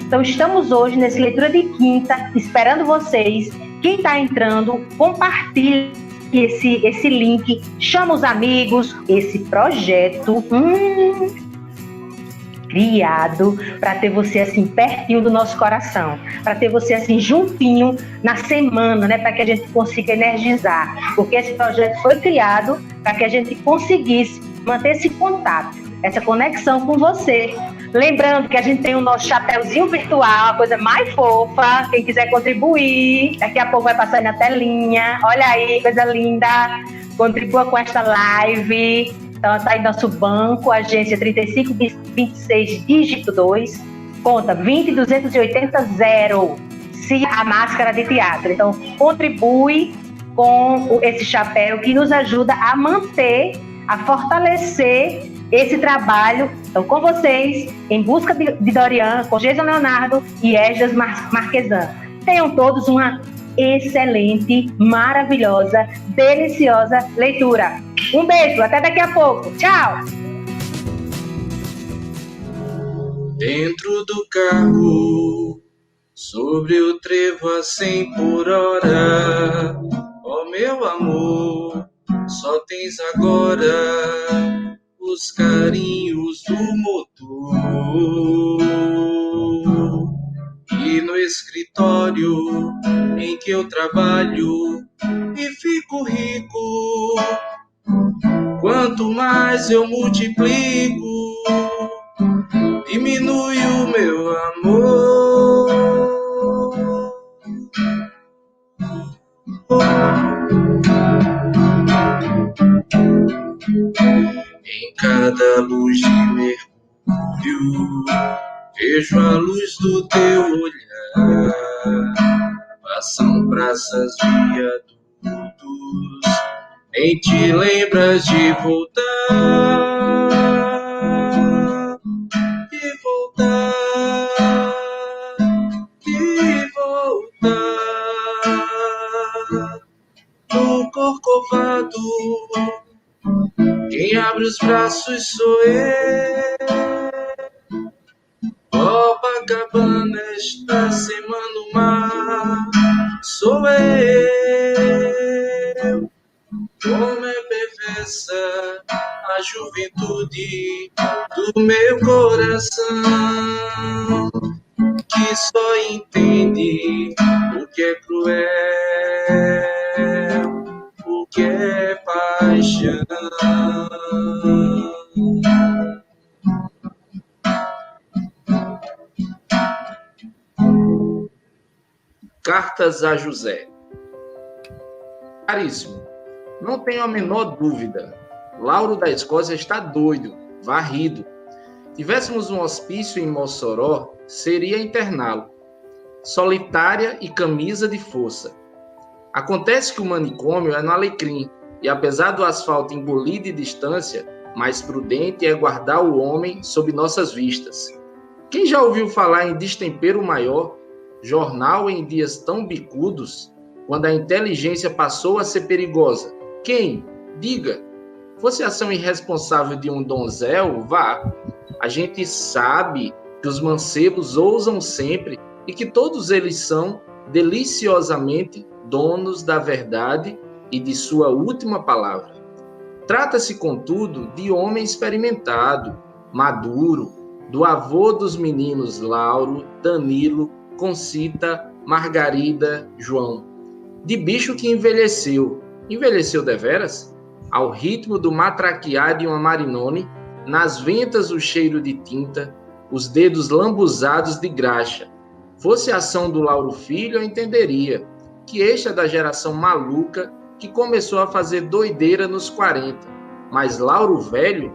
Então, estamos hoje nessa leitura de quinta, esperando vocês. Quem está entrando, compartilhe esse link, chama os amigos. Esse projeto criado para ter você assim pertinho do nosso coração, para ter você assim juntinho na semana, né, para que a gente consiga energizar, porque esse projeto foi criado para que a gente conseguisse manter esse contato, essa conexão com você. Lembrando que a gente tem o nosso chapéuzinho virtual, a coisa mais fofa. Quem quiser contribuir, daqui a pouco vai passar aí na telinha. Olha aí, coisa linda. Contribua com esta live. Então, está aí nosso banco, agência 3526, dígito 2, conta 20280, se a máscara de teatro. Então, contribui com esse chapéu que nos ajuda a manter, a fortalecer esse trabalho. Então, com vocês, Em Busca de Dorian, com Jason Leonardo e Esdras Marquesan. Tenham todos uma excelente, maravilhosa, deliciosa leitura. Um beijo, até daqui a pouco. Tchau! Dentro do carro, sobre o trevo a 100 por hora, ó meu amor, só tens agora os carinhos do motor. E no escritório em que eu trabalho e fico rico, quanto mais eu multiplico, diminui o meu amor. Em cada luz de mercúrio, vejo a luz do teu olhar. Passam praças, viadutos, nem te lembras de voltar. De voltar, de voltar. No Corcovado, quem abre os braços sou eu. Copacabana, esta semana o mar sou eu. Como é perversa a juventude do meu coração, que só entende o que é cruel, o que é paixão. Cartas a José. Caríssimo, não tenho a menor dúvida. Lauro da Escócia está doido, varrido. Tivéssemos um hospício em Mossoró, seria interná-lo. Solitária e camisa de força. Acontece que o manicômio é no Alecrim, e apesar do asfalto engolir de distância, mais prudente é guardar o homem sob nossas vistas. Quem já ouviu falar em destempero maior, jornal em dias tão bicudos, quando a inteligência passou a ser perigosa? Quem? Diga. Fosse ação irresponsável de um donzel, vá. A gente sabe que os mancebos ousam sempre e que todos eles são deliciosamente donos da verdade e de sua última palavra. Trata-se, contudo, de homem experimentado, maduro, do avô dos meninos Lauro, Danilo, Concita, Margarida, João. De bicho que envelheceu. Envelheceu deveras? Ao ritmo do matraquear de uma Marinone, nas ventas o cheiro de tinta, os dedos lambuzados de graxa. Fosse a ação do Lauro Filho, eu entenderia que este é da geração maluca que começou a fazer doideira nos 40. Mas Lauro Velho,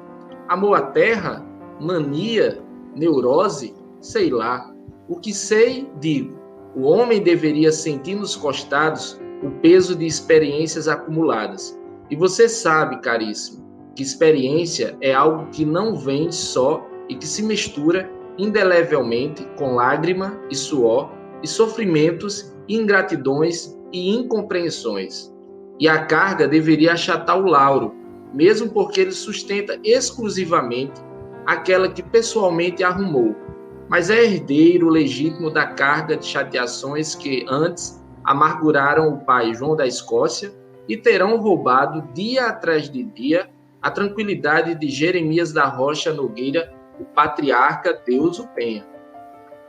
amor à terra, mania, neurose, sei lá. O que sei, digo, o homem deveria sentir nos costados o peso de experiências acumuladas. E você sabe, caríssimo, que experiência é algo que não vem só e que se mistura indelevelmente com lágrima e suor e sofrimentos, ingratidões e incompreensões. e a carga deveria achatar o Lauro, mesmo porque ele sustenta exclusivamente aquela que pessoalmente arrumou, mas é herdeiro legítimo da carga de chateações que antes amarguraram o pai João da Escócia e terão roubado dia atrás de dia a tranquilidade de Jeremias da Rocha Nogueira, o patriarca Deuso Penha.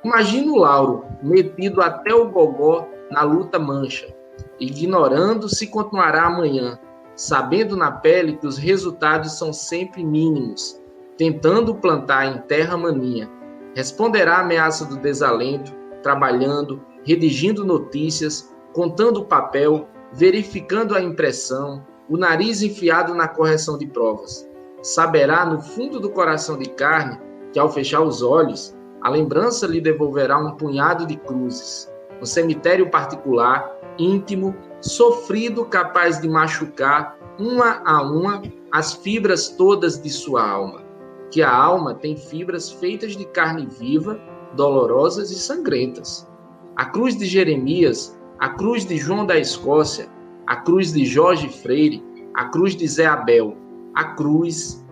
Imagina o Lauro, metido até o gogó na luta mancha, ignorando se continuará amanhã, sabendo na pele que os resultados são sempre mínimos, tentando plantar em terra maninha. Responderá à ameaça do desalento, trabalhando, redigindo notícias, contando o papel, verificando a impressão, o nariz enfiado na correção de provas. Saberá no fundo do coração de carne que, ao fechar os olhos, a lembrança lhe devolverá um punhado de cruzes, um cemitério particular, íntimo, sofrido, capaz de machucar, uma a uma, as fibras todas de sua alma. Que a alma tem fibras feitas de carne viva, dolorosas e sangrentas. A cruz de Jeremias, a cruz de João da Escócia, a cruz de Jorge Freire, a cruz de Zé Abel, a cruz,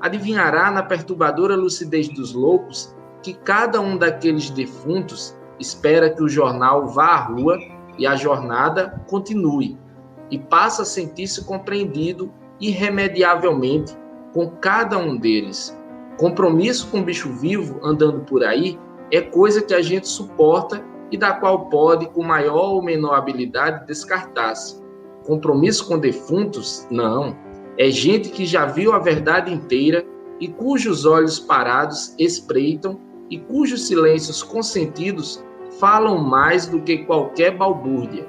adivinhará na perturbadora lucidez dos loucos que cada um daqueles defuntos espera que o jornal vá à rua e a jornada continue, e passa a sentir-se compreendido irremediavelmente com cada um deles. Compromisso com o bicho vivo andando por aí é coisa que a gente suporta e da qual pode, com maior ou menor habilidade, descartar-se. Compromisso com defuntos? Não. É gente que já viu a verdade inteira e cujos olhos parados espreitam e cujos silêncios consentidos falam mais do que qualquer balbúrdia.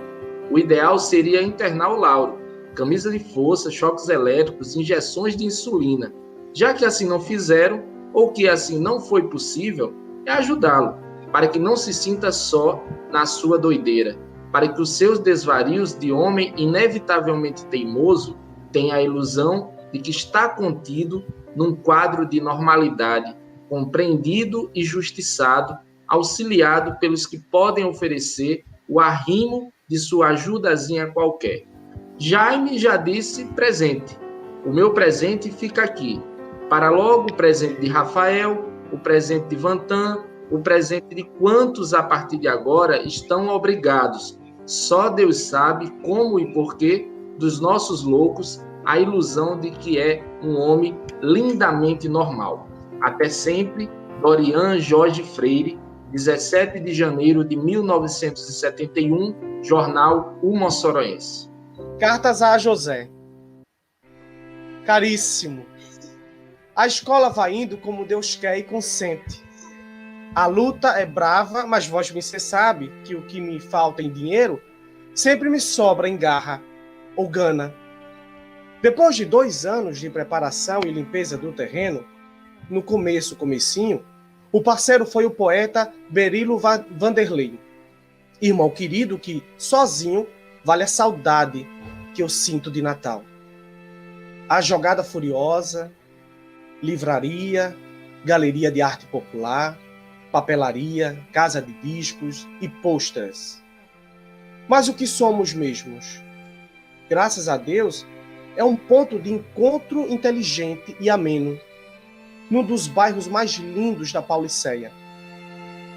O ideal seria internar o Lauro, camisa de força, choques elétricos, injeções de insulina. Já que assim não fizeram, ou que assim não foi possível, é ajudá-lo, para que não se sinta só na sua doideira, para que os seus desvarios de homem inevitavelmente teimoso tenham a ilusão de que está contido num quadro de normalidade, compreendido e justiçado, auxiliado pelos que podem oferecer o arrimo de sua ajudazinha qualquer. Jaime já disse presente. O meu presente fica aqui. Para logo o presente de Rafael, o presente de Vantan, o presente de quantos a partir de agora estão obrigados. Só Deus sabe como e porquê dos nossos loucos a ilusão de que é um homem lindamente normal. Até sempre, Dorian Jorge Freire, 17 de janeiro de 1971, Jornal O Mossoroense. Cartas a José. Caríssimo, a escola vai indo como Deus quer e consente. A luta é brava, mas vós me sabe que o que me falta em dinheiro sempre me sobra em garra ou gana. Depois de 2 anos de preparação e limpeza do terreno, no comecinho, o parceiro foi o poeta Berilo Vanderlei, irmão querido que, sozinho, vale a saudade que eu sinto de Natal. A jogada furiosa, livraria, galeria de arte popular, papelaria, casa de discos e posters. Mas o que somos mesmos? Graças a Deus, é um ponto de encontro inteligente e ameno, num dos bairros mais lindos da Pauliceia,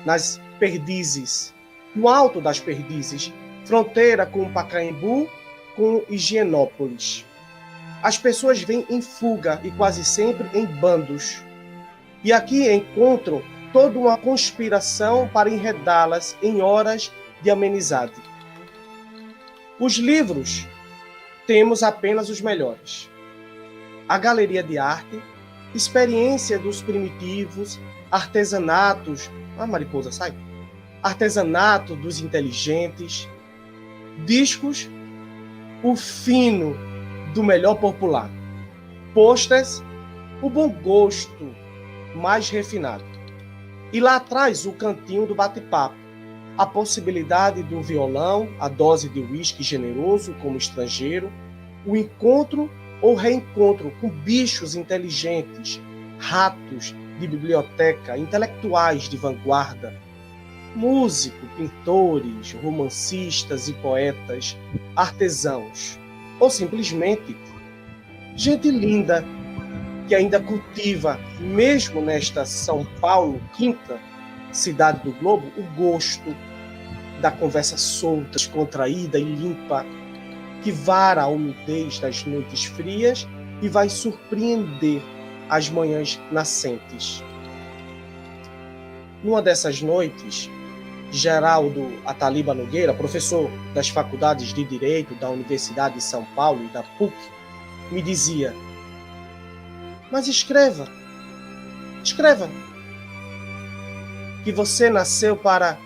nas Perdizes, no alto das Perdizes, fronteira com Pacaembu, com Higienópolis. As pessoas vêm em fuga e quase sempre em bandos. E aqui encontram toda uma conspiração para enredá-las em horas de amenizade. Os livros, temos apenas os melhores. A galeria de arte, experiência dos primitivos, artesanatos, mariposa, sai! Artesanato dos inteligentes, discos, o fino do melhor popular, posters, o bom gosto mais refinado. E lá atrás o cantinho do bate-papo, a possibilidade do violão, a dose de uísque generoso como estrangeiro, o encontro ou reencontro com bichos inteligentes, ratos de biblioteca, intelectuais de vanguarda. músicos, pintores, romancistas e poetas, artesãos, ou simplesmente gente linda que ainda cultiva, mesmo nesta São Paulo, quinta cidade do globo, o gosto da conversa solta, descontraída e limpa, que vara a umidez das noites frias e vai surpreender as manhãs nascentes. Numa dessas noites, Geraldo Ataliba Nogueira, professor das faculdades de Direito da Universidade de São Paulo e da PUC, me dizia: mas escreva, que você nasceu para...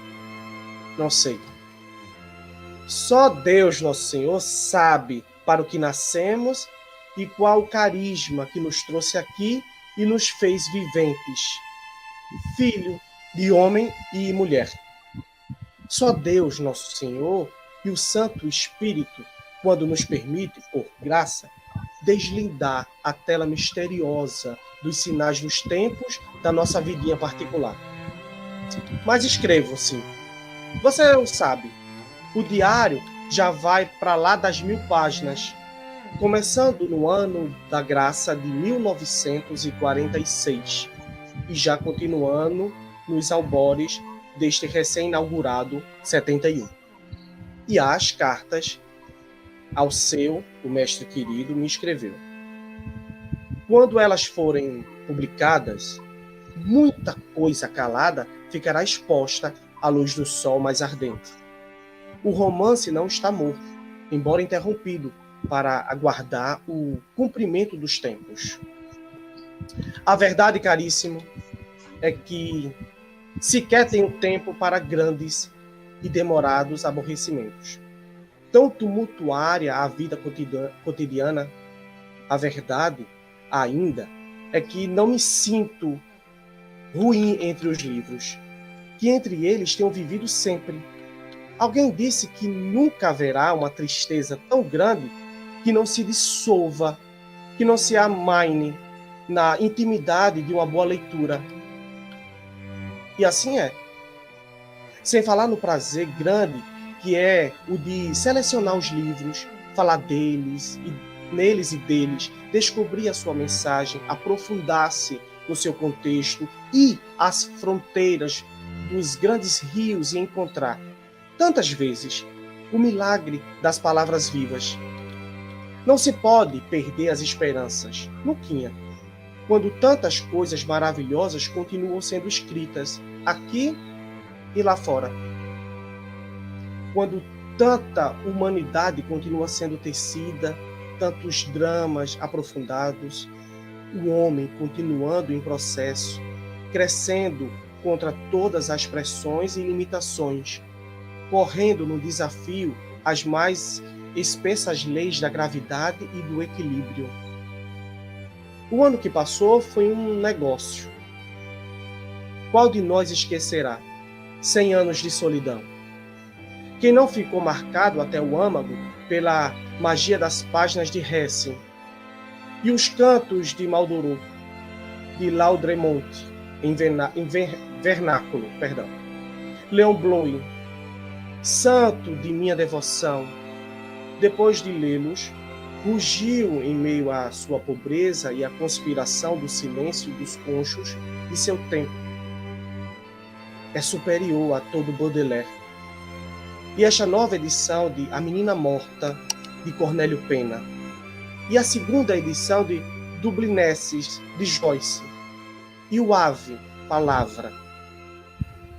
não sei. Só Deus, Nosso Senhor, sabe para o que nascemos e qual o carisma que nos trouxe aqui e nos fez viventes, filho de homem e mulher. Só Deus, Nosso Senhor, e o Santo Espírito, quando nos permite, por graça, deslindar a tela misteriosa dos sinais dos tempos da nossa vidinha particular. Mas escrevo, sim. Você sabe, o diário já vai para lá das 1000 páginas, começando no ano da graça de 1946 e já continuando nos albores deste recém-inaugurado 71. E as cartas ao seu, o mestre querido, me escreveu. Quando elas forem publicadas, muita coisa calada ficará exposta à luz do sol mais ardente. O romance não está morto, embora interrompido, para aguardar o cumprimento dos tempos. A verdade, caríssimo, é que sequer tenho tempo para grandes e demorados aborrecimentos. Tão tumultuária a vida cotidiana, a verdade, ainda, é que não me sinto ruim entre os livros, que entre eles tenho vivido sempre. Alguém disse que nunca haverá uma tristeza tão grande que não se dissolva, que não se amaine na intimidade de uma boa leitura. E assim é. Sem falar no prazer grande que é o de selecionar os livros, falar deles, e neles e deles, descobrir a sua mensagem, aprofundar-se no seu contexto e as fronteiras dos grandes rios e encontrar, tantas vezes, o milagre das palavras vivas. Não se pode perder as esperanças, nunca, quando tantas coisas maravilhosas continuam sendo escritas aqui e lá fora. Quando tanta humanidade continua sendo tecida, tantos dramas aprofundados, o homem continuando em processo, crescendo contra todas as pressões e limitações, correndo no desafio às mais espessas leis da gravidade e do equilíbrio. O ano que passou foi um negócio. Qual de nós esquecerá 100 anos de solidão? Quem não ficou marcado até o âmago pela magia das páginas de Hesse e os cantos de Maldoror, de Laudremont, em vernáculo, Leon Bloy, santo de minha devoção, depois de lê-los, rugiu em meio à sua pobreza e à conspiração do silêncio dos conchos de seu tempo. É superior a todo Baudelaire. E esta nova edição de A Menina Morta, de Cornélio Pena, e a segunda edição de Dublinesses, de Joyce, e o Ave, Palavra,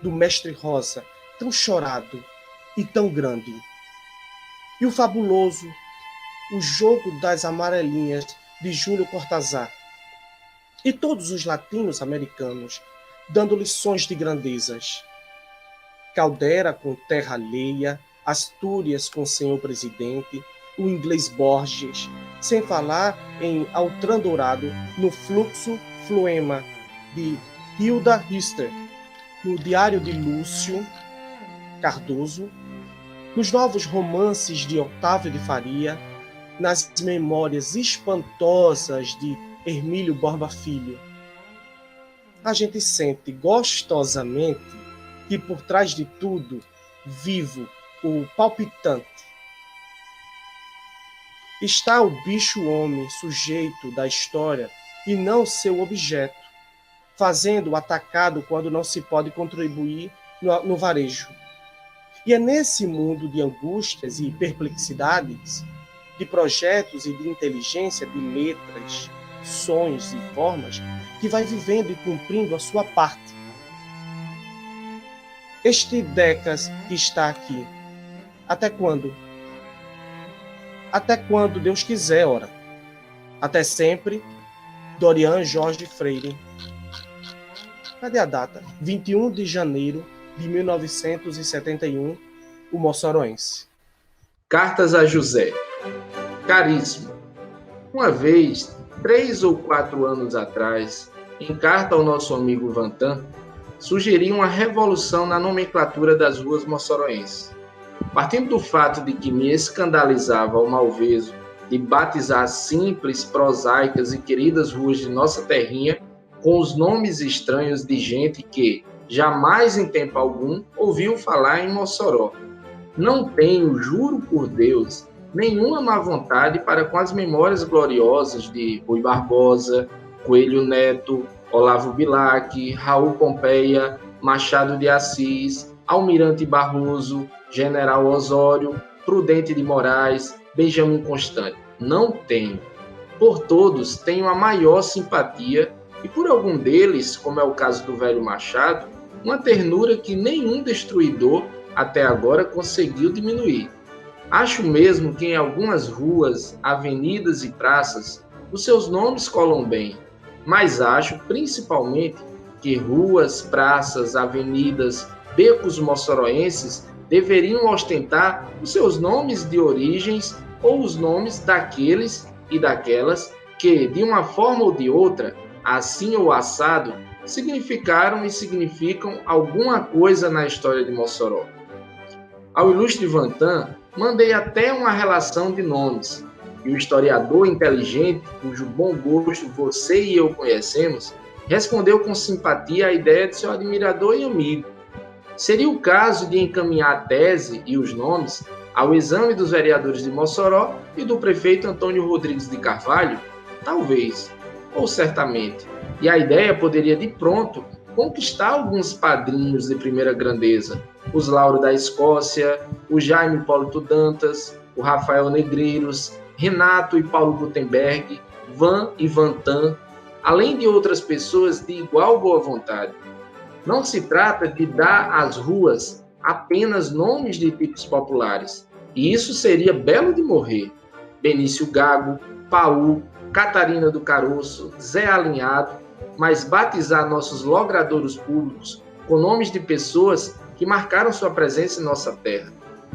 do Mestre Rosa, tão chorado e tão grande, e o fabuloso O Jogo das Amarelinhas, de Júlio Cortázar, e todos os latinos americanos dando lições de grandezas. Caldera com Terra Alheia, Astúrias com Senhor Presidente, o inglês Borges, sem falar em Altran Dourado, no Fluxo Fluema, de Hilda Hister, no Diário de Lúcio Cardoso, nos novos romances de Otávio de Faria, nas memórias espantosas de Hermílio Borba Filho. A gente sente gostosamente que por trás de tudo, vivo, o palpitante, está o bicho-homem, sujeito da história, e não seu objeto, fazendo o atacado quando não se pode contribuir no varejo. E é nesse mundo de angústias e perplexidades, de projetos e de inteligência, de letras, sons e formas, que vai vivendo e cumprindo a sua parte. Este Decas que está aqui, até quando? Até quando Deus quiser, ora. Até sempre, Dorian Jorge Freire. Cadê a data? 21 de janeiro de 1971, o Mossoroense. Cartas a José. Caríssimo, uma vez, 3 ou 4 anos atrás, em carta ao nosso amigo Vantan, sugeri uma revolução na nomenclatura das ruas moçoroenses. Partindo do fato de que me escandalizava ao malveso de batizar simples, prosaicas e queridas ruas de nossa terrinha com os nomes estranhos de gente que, jamais em tempo algum, ouviu falar em Mossoró. Não tenho, juro por Deus, nenhuma má vontade para com as memórias gloriosas de Rui Barbosa, Coelho Neto, Olavo Bilac, Raul Pompeia, Machado de Assis, Almirante Barroso, General Osório, Prudente de Moraes, Benjamin Constant. Não tenho. Por todos tenho a maior simpatia e por algum deles, como é o caso do velho Machado, uma ternura que nenhum destruidor até agora conseguiu diminuir. Acho mesmo que em algumas ruas, avenidas e praças, os seus nomes colam bem, mas acho principalmente que ruas, praças, avenidas, becos moçoroenses deveriam ostentar os seus nomes de origens ou os nomes daqueles e daquelas que, de uma forma ou de outra, assim ou assado, significaram e significam alguma coisa na história de Mossoró. Ao ilustre Vantan, mandei até uma relação de nomes, e o historiador inteligente, cujo bom gosto você e eu conhecemos, respondeu com simpatia à ideia de seu admirador e amigo. Seria o caso de encaminhar a tese e os nomes ao exame dos vereadores de Mossoró e do prefeito Antônio Rodrigues de Carvalho? Talvez, ou certamente. E a ideia poderia, de pronto, conquistar alguns padrinhos de primeira grandeza. Os Lauro da Escócia, o Jaime Hipólito Dantas, o Rafael Negreiros, Renato e Paulo Gutenberg, Van e Vantan, além de outras pessoas de igual boa vontade. Não se trata de dar às ruas apenas nomes de tipos populares, e isso seria belo de morrer. Benício Gago, Paul, Catarina do Caroço, Zé Alinhado, mas batizar nossos logradouros públicos com nomes de pessoas que marcaram sua presença em nossa terra.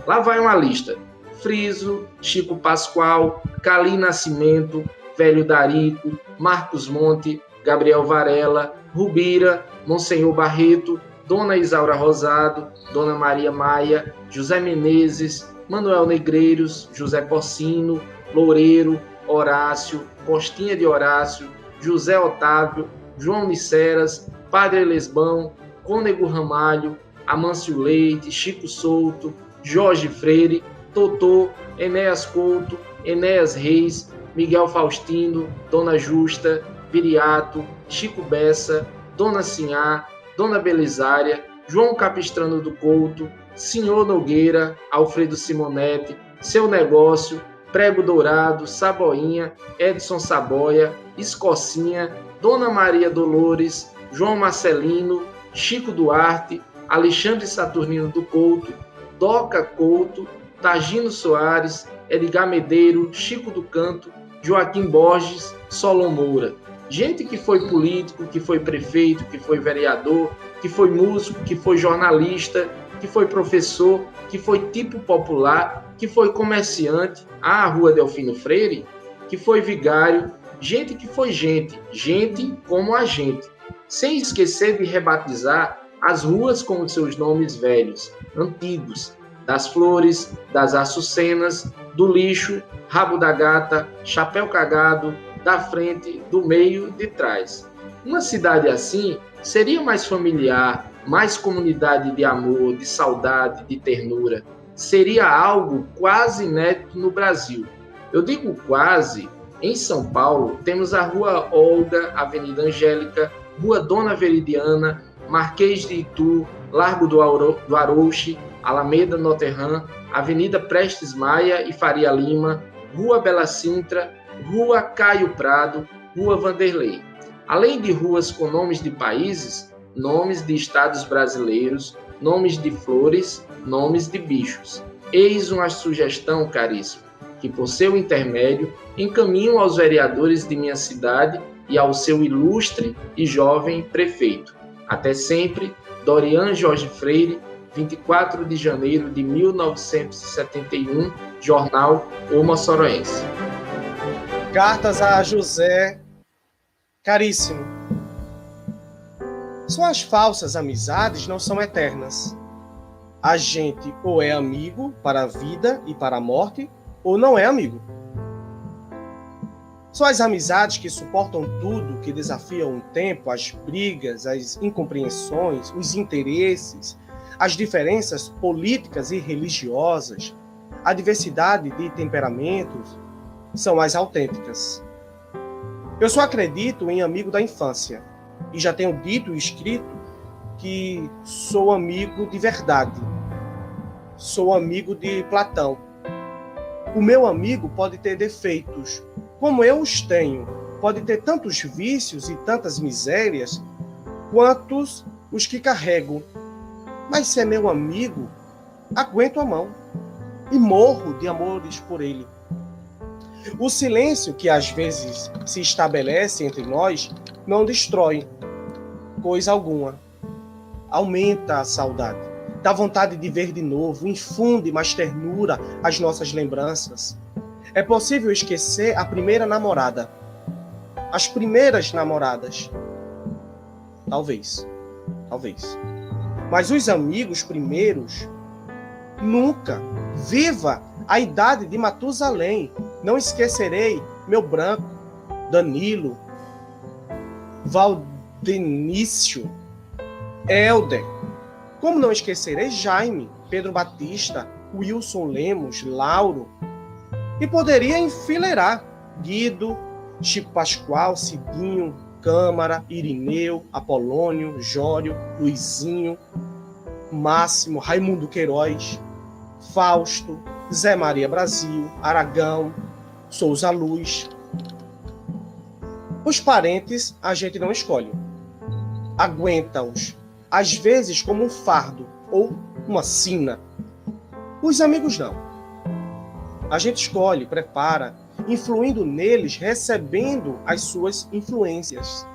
Lá vai uma lista: Friso, Chico Pascoal, Cali Nascimento, Velho Darico, Marcos Monte, Gabriel Varela, Rubira, Monsenhor Barreto, Dona Isaura Rosado, Dona Maria Maia, José Menezes, Manuel Negreiros, José Porcino, Loureiro, Horácio, Costinha de Horácio, José Otávio, João Niceras, Padre Elesbão, Cônego Ramalho, Amâncio Leite, Chico Souto, Jorge Freire, Totô, Enéas Couto, Enéas Reis, Miguel Faustino, Dona Justa, Viriato, Chico Bessa, Dona Sinhá, Dona Belisária, João Capistrano do Couto, Senhor Nogueira, Alfredo Simonetti, Seu Negócio, Prego Dourado, Saboinha, Edson Saboia, Escocinha, Dona Maria Dolores, João Marcelino, Chico Duarte, Alexandre Saturnino do Couto, Doca Couto, Tagino Soares, Edgar Medeiro, Chico do Canto, Joaquim Borges, Solon Moura. Gente que foi político, que foi prefeito, que foi vereador, que foi músico, que foi jornalista, que foi professor, que foi tipo popular, que foi comerciante, a Rua Delfino Freire, que foi vigário, gente que foi gente como a gente. Sem esquecer de rebatizar as ruas com os seus nomes velhos, antigos, das Flores, das Açucenas, do Lixo, Rabo da Gata, Chapéu Cagado, da Frente, do Meio, de Trás. Uma cidade assim seria mais familiar, mais comunidade de amor, de saudade, de ternura. Seria algo quase inédito no Brasil. Eu digo quase. Em São Paulo, temos a Rua Olga, Avenida Angélica, Rua Dona Veridiana, Marquês de Itu, Largo do Arouche, Alameda Notre-Dame, Avenida Prestes Maia e Faria Lima, Rua Bela Sintra, Rua Caio Prado, Rua Vanderlei. Além de ruas com nomes de países, nomes de estados brasileiros, nomes de flores, nomes de bichos. Eis uma sugestão, caríssimo, que por seu intermédio encaminho aos vereadores de minha cidade e ao seu ilustre e jovem prefeito. Até sempre, Dorian Jorge Freire, 24 de janeiro de 1971, Jornal O Moçoroense. Cartas a José. Caríssimo. Suas falsas amizades não são eternas. A gente ou é amigo para a vida e para a morte, ou não é amigo. Só as amizades que suportam tudo, que desafiam o tempo, as brigas, as incompreensões, os interesses, as diferenças políticas e religiosas, a diversidade de temperamentos, são as autênticas. Eu só acredito em amigo da infância, e já tenho dito e escrito que sou amigo de verdade. Sou amigo de Platão. O meu amigo pode ter defeitos, como eu os tenho. Pode ter tantos vícios e tantas misérias, quantos os que carrego. Mas se é meu amigo, aguento a mão e morro de amores por ele. O silêncio que às vezes se estabelece entre nós não destrói coisa alguma. Aumenta a saudade, dá vontade de ver de novo, infunde mais ternura às nossas lembranças. É possível esquecer a primeira namorada, as primeiras namoradas. Talvez. Mas os amigos primeiros, nunca. Viva a idade de Matusalém. Não esquecerei meu branco, Danilo, Valdenício, Helder. Como não esquecerei Jaime, Pedro Batista, Wilson Lemos, Lauro. E poderia enfileirar Guido, Chico Pascoal, Cidinho, Câmara, Irineu, Apolônio, Jório, Luizinho, Máximo, Raimundo Queiroz, Fausto, Zé Maria Brasil, Aragão, Souza Luz. Os parentes a gente não escolhe. Aguenta-os, às vezes como um fardo ou uma sina. Os amigos não. A gente escolhe, prepara, influindo neles, recebendo as suas influências.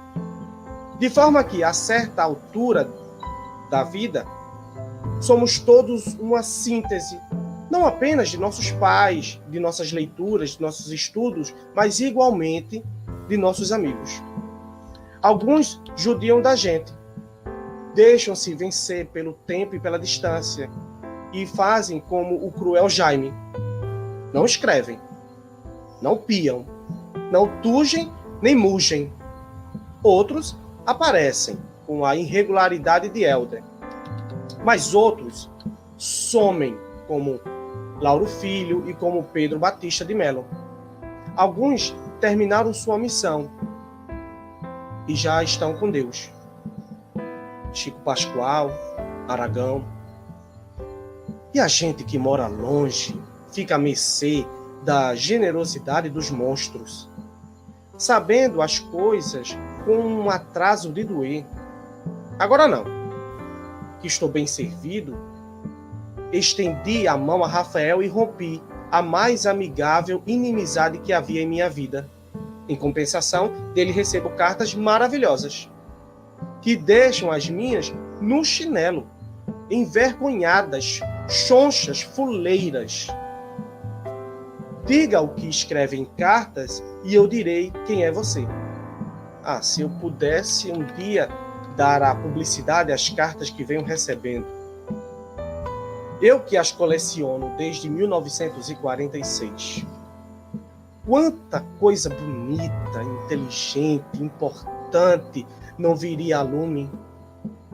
De forma que, a certa altura da vida, somos todos uma síntese, não apenas de nossos pais, de nossas leituras, de nossos estudos, mas igualmente de nossos amigos. Alguns judiam da gente, deixam-se vencer pelo tempo e pela distância e fazem como o cruel Jaime. Não escrevem, não piam, não tugem nem mugem. Outros aparecem com a irregularidade de Helder, mas outros somem, como Lauro Filho e como Pedro Batista de Melo. Alguns terminaram sua missão e já estão com Deus. Chico Pascoal, Aragão. E a gente que mora longe fica à mercê da generosidade dos monstros, sabendo as coisas com um atraso de doer. Agora não, que estou bem servido, estendi a mão a Rafael e rompi a mais amigável inimizade que havia em minha vida. Em compensação, dele recebo cartas maravilhosas, que deixam as minhas no chinelo, envergonhadas, chonchas, fuleiras. Diga o que escreve em cartas e eu direi quem é você. Se eu pudesse um dia dar a publicidade às cartas que venho recebendo. Eu que as coleciono desde 1946. Quanta coisa bonita, inteligente, importante não viria a lume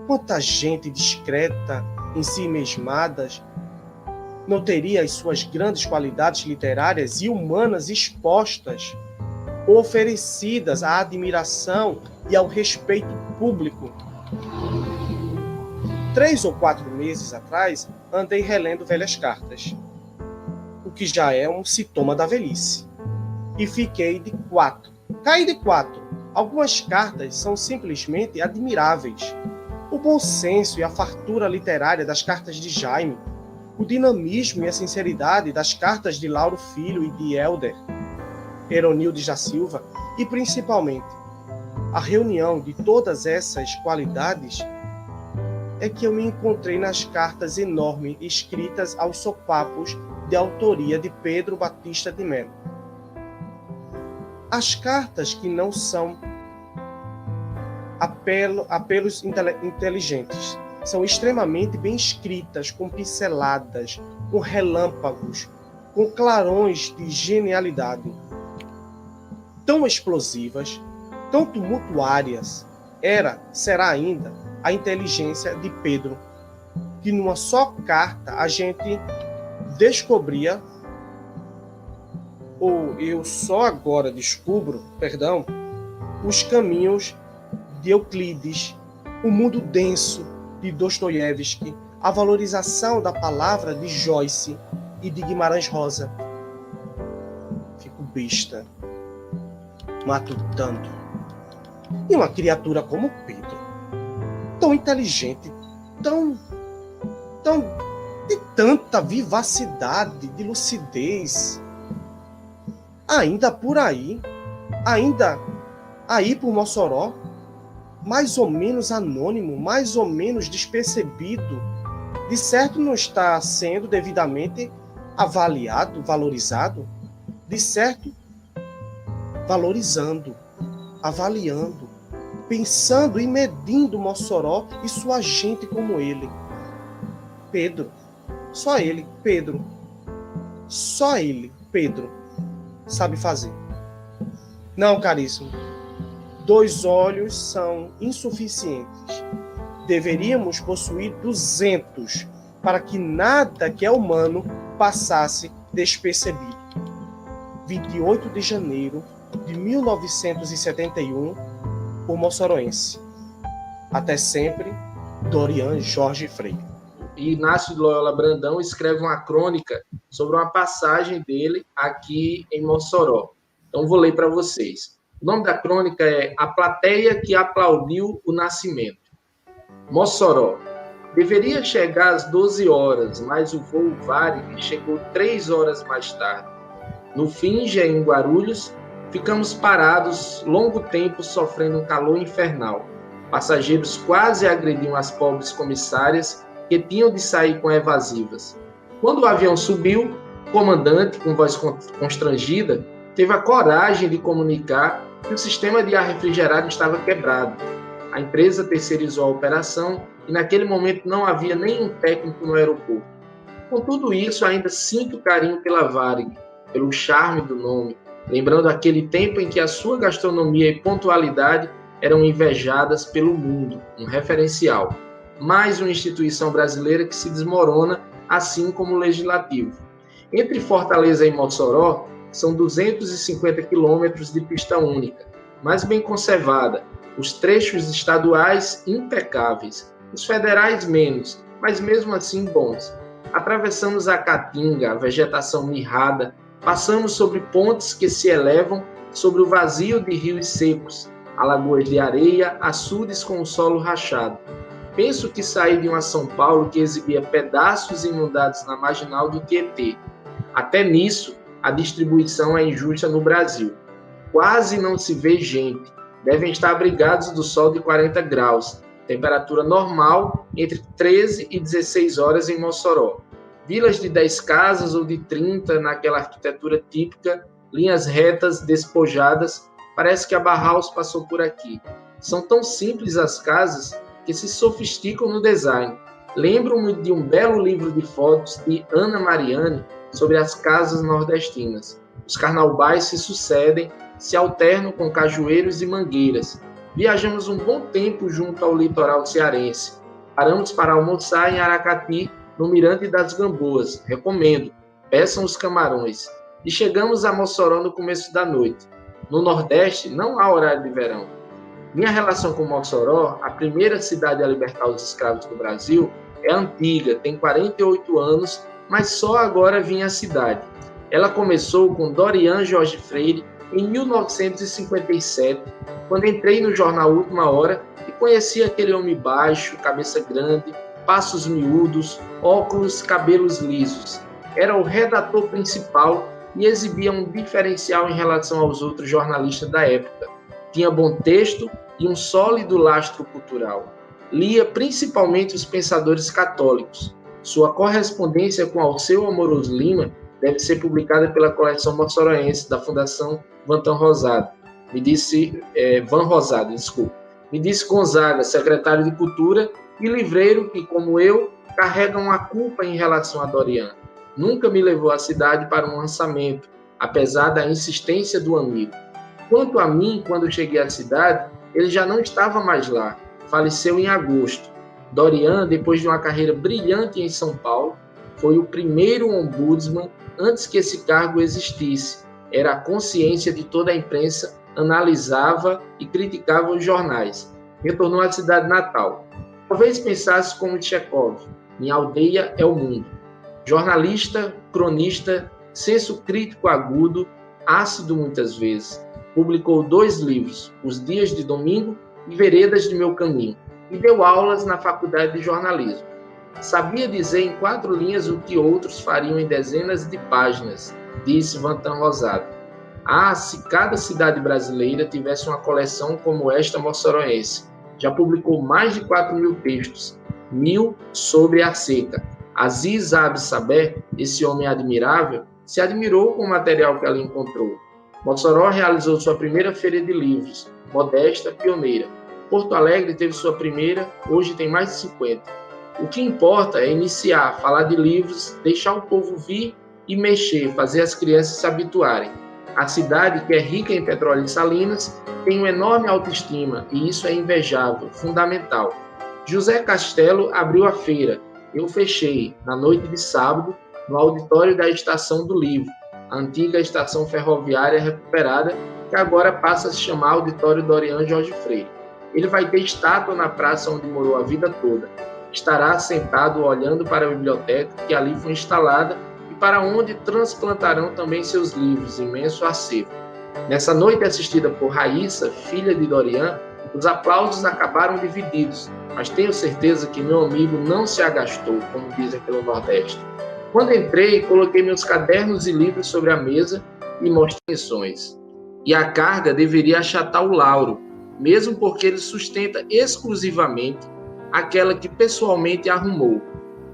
Quanta gente discreta, em si mesmadas, não teria as suas grandes qualidades literárias e humanas expostas, oferecidas à admiração e ao respeito público. 3 ou 4 meses atrás, andei relendo velhas cartas, o que já é um sintoma da velhice. E fiquei de 4. Caí de 4. Algumas cartas são simplesmente admiráveis. O bom senso e a fartura literária das cartas de Jaime, o dinamismo e a sinceridade das cartas de Lauro Filho e de Helder, Heronildes da Silva, e principalmente a reunião de todas essas qualidades é que eu me encontrei nas cartas enormes escritas aos sopapos de autoria de Pedro Batista de Melo. As cartas que não são apelos inteligentes, são extremamente bem escritas, com pinceladas, com relâmpagos, com clarões de genialidade. Tão explosivas, tão tumultuárias, será ainda a inteligência de Pedro, que numa só carta a gente descobria, ou eu só agora descubro, os caminhos de Euclides, o mundo denso de Dostoiévski, a valorização da palavra de Joyce e de Guimarães Rosa. Fico besta, matutando. E uma criatura como Pedro, tão inteligente, de tanta vivacidade, de lucidez, ainda por aí por Mossoró, mais ou menos anônimo, mais ou menos despercebido, de certo não está sendo devidamente avaliado, valorizado, de certo valorizando, avaliando, pensando e medindo Mossoró e sua gente como ele. Pedro, só ele, Pedro, sabe fazer. Não, caríssimo, 2 olhos são insuficientes. Deveríamos possuir 200 para que nada que é humano passasse despercebido. 28 de janeiro de 1971, por Mossoroense. Até sempre, Dorian Jorge Freire. E Inácio de Loyola Brandão escreve uma crônica sobre uma passagem dele aqui em Mossoró. Então, vou ler para vocês. O nome da crônica é A Plateia que Aplaudiu o Nascimento. Mossoró. Deveria chegar às 12 horas, mas o voo Varig chegou 3 horas mais tarde. No fim, já em Guarulhos, ficamos parados longo tempo sofrendo um calor infernal. Passageiros quase agrediam as pobres comissárias que tinham de sair com evasivas. Quando o avião subiu, o comandante, com voz constrangida, teve a coragem de comunicar que o sistema de ar refrigerado estava quebrado. A empresa terceirizou a operação e naquele momento não havia nenhum técnico no aeroporto. Com tudo isso, ainda sinto carinho pela Varig, pelo charme do nome, lembrando aquele tempo em que a sua gastronomia e pontualidade eram invejadas pelo mundo, um referencial. Mais uma instituição brasileira que se desmorona, assim como o Legislativo. Entre Fortaleza e Mossoró, são 250 quilômetros de pista única, mas bem conservada, os trechos estaduais impecáveis, os federais menos, mas mesmo assim bons. Atravessamos a Caatinga, a vegetação mirrada, passamos sobre pontes que se elevam sobre o vazio de rios secos, alagoas de areia, açudes com o solo rachado. Penso que saí de uma São Paulo que exibia pedaços inundados na marginal do Tietê. Até nisso, a distribuição é injusta no Brasil. Quase não se vê gente. Devem estar abrigados do sol de 40 graus. Temperatura normal entre 13 e 16 horas em Mossoró. Vilas de 10 casas ou de 30 naquela arquitetura típica, linhas retas, despojadas. Parece que a Bauhaus passou por aqui. São tão simples as casas que se sofisticam no design. Lembro-me de um belo livro de fotos de Ana Mariani sobre as casas nordestinas. Os carnaubais se sucedem, se alternam com cajueiros e mangueiras. Viajamos um bom tempo junto ao litoral cearense. Paramos para almoçar em Aracati, no Mirante das Gamboas. Recomendo. Peçam os camarões. E chegamos a Mossoró no começo da noite. No Nordeste, não há horário de verão. Minha relação com Mossoró, a primeira cidade a libertar os escravos do Brasil, é antiga, tem 48 anos, mas só agora vim à cidade. Ela começou com Dorian Jorge Freire em 1957, quando entrei no jornal Última Hora e conheci aquele homem baixo, cabeça grande, passos miúdos, óculos, cabelos lisos. Era o redator principal e exibia um diferencial em relação aos outros jornalistas da época. Tinha bom texto e um sólido lastro cultural. Lia principalmente os pensadores católicos. Sua correspondência com Alceu Amoroso Lima deve ser publicada pela coleção moçoroense da Fundação Van Rosado. Me disse Gonzaga, secretário de Cultura e livreiro que, como eu, carregam a culpa em relação a Dorian. Nunca me levou à cidade para um lançamento, apesar da insistência do amigo. Quanto a mim, quando cheguei à cidade, ele já não estava mais lá. Faleceu em agosto. Dorian, depois de uma carreira brilhante em São Paulo, foi o primeiro ombudsman antes que esse cargo existisse. Era a consciência de toda a imprensa, analisava e criticava os jornais. Retornou à cidade natal. Talvez pensasse como Tchekov, minha aldeia é o mundo. Jornalista, cronista, senso crítico agudo, ácido muitas vezes. Publicou 2 livros, Os Dias de Domingo e Veredas de Meu Caminho, e deu aulas na Faculdade de Jornalismo. Sabia dizer em 4 linhas o que outros fariam em dezenas de páginas, disse Vantan Rosado. Se cada cidade brasileira tivesse uma coleção como esta moçoroense. Já publicou mais de 4.000 textos, 1.000 sobre a seca. Aziz Abe Saber, esse homem admirável, se admirou com o material que ela encontrou. Mossoró realizou sua primeira feira de livros, modesta, pioneira. Porto Alegre teve sua primeira, hoje tem mais de 50. O que importa é iniciar, falar de livros, deixar o povo vir e mexer, fazer as crianças se habituarem. A cidade, que é rica em petróleo e salinas, tem uma enorme autoestima e isso é invejável, fundamental. José Castelo abriu a feira. Eu fechei, na noite de sábado, no auditório da Estação do Livro, a antiga estação ferroviária recuperada, que agora passa a se chamar Auditório Dorian Jorge Freire. Ele vai ter estátua na praça onde morou a vida toda. Estará sentado olhando para a biblioteca que ali foi instalada e para onde transplantarão também seus livros, imenso acervo. Nessa noite assistida por Raíssa, filha de Dorian, os aplausos acabaram divididos, mas tenho certeza que meu amigo não se agastou, como dizem pelo Nordeste. Quando entrei, coloquei meus cadernos e livros sobre a mesa e mostrei lições. E a carga deveria achatar o Lauro, mesmo porque ele sustenta exclusivamente aquela que pessoalmente arrumou,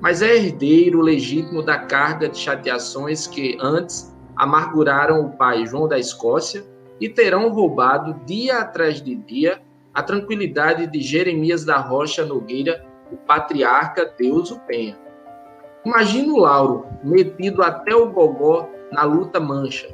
mas é herdeiro legítimo da carga de chateações que antes amarguraram o pai João da Escócia e terão roubado, dia atrás de dia, a tranquilidade de Jeremias da Rocha Nogueira, o patriarca Deuso Penha. Imagina o Lauro, metido até o gogó na luta mancha,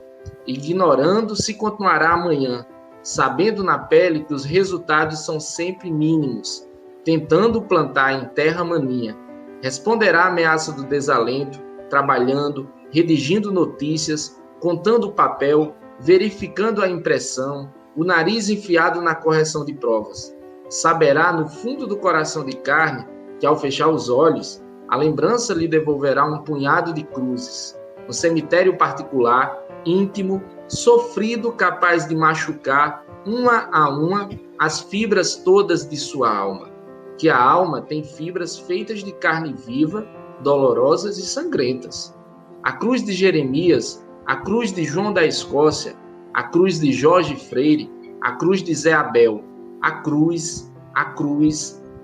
ignorando se continuará amanhã, sabendo na pele que os resultados são sempre mínimos, tentando plantar em terra maninha. Responderá à ameaça do desalento, trabalhando, redigindo notícias, contando o papel, verificando a impressão, o nariz enfiado na correção de provas. Saberá no fundo do coração de carne que, ao fechar os olhos, a lembrança lhe devolverá um punhado de cruzes, um cemitério particular, íntimo, sofrido, capaz de machucar, uma a uma, as fibras todas de sua alma. Que a alma tem fibras feitas de carne viva, dolorosas e sangrentas. A cruz de Jeremias, a cruz de João da Escócia, a cruz de Jorge Freire, a cruz de Zé Abel, a cruz,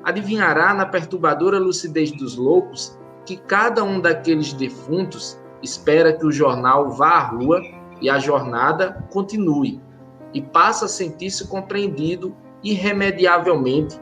adivinhará na perturbadora lucidez dos loucos que cada um daqueles defuntos espera que o jornal vá à rua e a jornada continue, e passa a sentir-se compreendido irremediavelmente